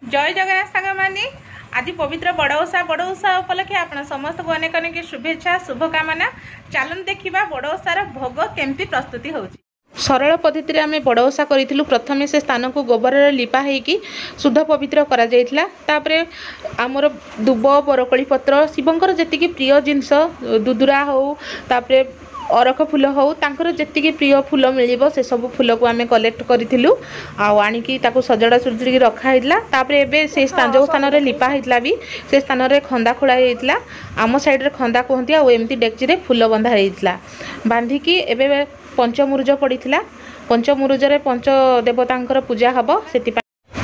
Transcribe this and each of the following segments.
जय जगन्नाथ सांग मानी आज पवित्र बड़ ओषा उपलक्षे आप समस्त को अनेक अनेक शुभेच्छा शुभकामना। चलन देखा बड़ ओषार भोग केमती प्रस्तुति होची। सरल पद्धति आम बड़ ओषा करूँ। प्रथम से स्थान को गोबर लिपा होगी शुद्ध पवित्र कर आमर दुब बरकोली पत्र शिवंकर जी प्रिय जिनस दुदुरा हो तापरे अरख फूल हो तांकर जी प्रिय फूल मिल से सब फूल को आम कलेक्ट करूँ आणिकी सजड़ा सुजड़ी रखाई तापर से जो स्थान लिपा होता भी से स्थान में खंदा खोला होता आम साइड खंदा कहती आमती डेक्ची फूल बंधा होता बांधिकी एवं पंचमुरुज पड़ा पंचमुरुजरे पंच देवता पूजा हम से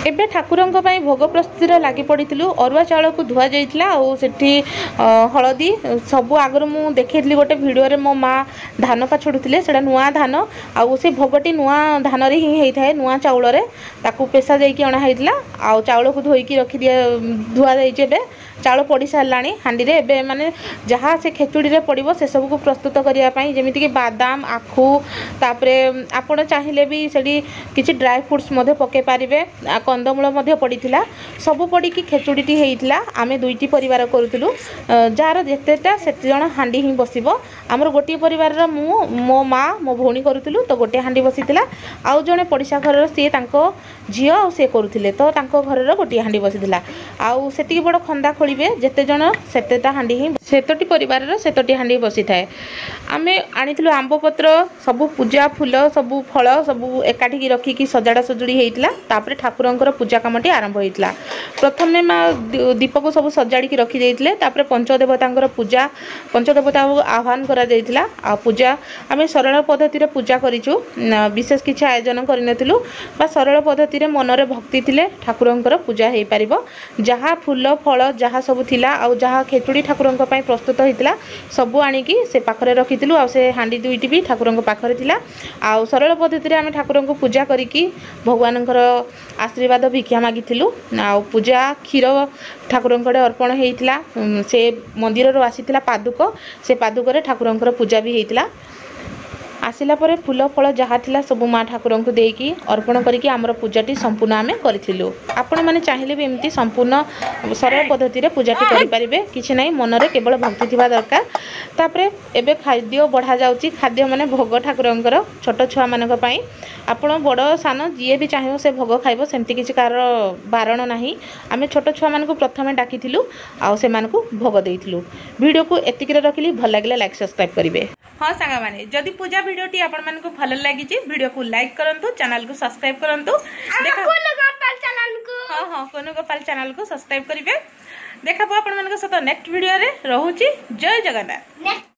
एबे ठाकुरंक पई भोग प्रस्तुतिर लागी पड़िथिलु। अरुआ चाउल को धुआ जाइथिला और सेठी हळदी सब आगर मु देखैथली गोटे वीडियो रे मो माँ धान पा छोड़ुथिले सेटा नुआ धान आ से भोगटी नुआ धान रे ही हेइ थाए नुआ चाउल रे ताकू पेसा जाइकी अणा हेइतला आ चाउल को धोइकी रखि दिया धुआ जाइछे। एबे चाउल पड़ी सारलाणी हांडी रे एबे माने जहाँ से खेचुड़ी रे पड़िबो से सब को प्रस्तुत करिया पई जेमिति कि बादाम आखु तापरे आपण चाहिले भी सेडी किछि ड्राई फ्रूट्स मध्ये पके पारिबे कंदमूल मध्ये पड़ीथिला सब पड़ीकी खेचुड़ीटी हेइथिला। आमे दुईटी परिवार करूथिलु जार जेतेटा सेते जण हांडी ही बसिबो हमर गोटी परिवार रा मु मो माँ मो भौणी करूथिलु तो गोटे हांडी बसिथिला आउ जणे पड़िसा घर से तांको झियो से करूथिले तो तांको घर रा गोटी हांडी बसिथिला आउ सेति बड़ खंदा खोलिबे जेते जण सेतेटा हांडी ही सेतोटी परिवार रा सेतोटी हांडी बसी थाए। आमे आनिथिलु आंब पत्र सब पूजा फूल सब फल सब एकाठी रखिकी सजाड़ा सजुड़ी हेइतिला तापरे ठाकुरंकर पूजा कामटी आरंभ होइतिला। प्रथम माँ दीप को सब सजाड़ी रखी देइतिले तापरे पंचदेवतांकर पूजा पंचदेवता आह्वान करा जाइतिला आ पूजा आमे सरल पद्धति रे पूजा करिछु विशेष किछि आयोजन करिनथिलु बा सरल पद्धति रे मनरे भक्ति थिले ठाकुरंकर पूजा हेइ परिबो। जहाँ फूल फल जहाँ सब थिला आ जहाँ खेचुड़ी ठाकुरंक पई प्रस्तुत होइतिला सब आनिकी से पाखरे रखिथिलु आ से हांडी दुईटी भी ठाकुरंक पाखरे थिला आ सरल पद्धति रे आमे ठाकुरंक पूजा करिकी भगवानंकर आशीर्वाद भिक्षा मागिथिलु आ पूजा क्षीर ठाकुरंकड़े अर्पण होइतिला से मंदिर रो आसीतिला पादुक से पादुक रे ठाकुरंकर पूजा भी होइतिला। आसिला परे फूल फल जहाँ थिला सब माँ ठाकुरंक देकी अर्पण करिकी हमर पूजाटी संपूर्ण आमे करिथिलु। आपण माने चाहिले भी एमती संपूर्ण सरल पद्धति रे पूजाटी करि परिबे किछि नै मन रे केवल भक्ति थिबा दरकार। तापरे एबे खाद्य बढ़ा जाउची खाद्य माने भोग ठाकुरंकर छोट छुआ मानक पई आपण बड़ सान जी भी चाहिए से भोग खाइबो सेमती किछि कार बारण नाही। आमे छोट छुआ मानक प्रथमे डाकिथिलु आ से मानक भोग देइथिलु। वीडियो को एतिक रे रखिली भल लागले लाइक सब्सक्राइब करिवे। हाँ सांगा माने जदि पूजा वीडियोटी आपण मानक भल लागि छि वीडियो को लाइक करंतु चैनल को सब्सक्राइब करंतु देखा कोनो गोपाल चैनल को हां कोनो गोपाल चैनल को सब्सक्राइब करिवे। देखा आपण मानक सतो नेक्स्ट वीडियो रे रहूची। जय जगन्नाथ।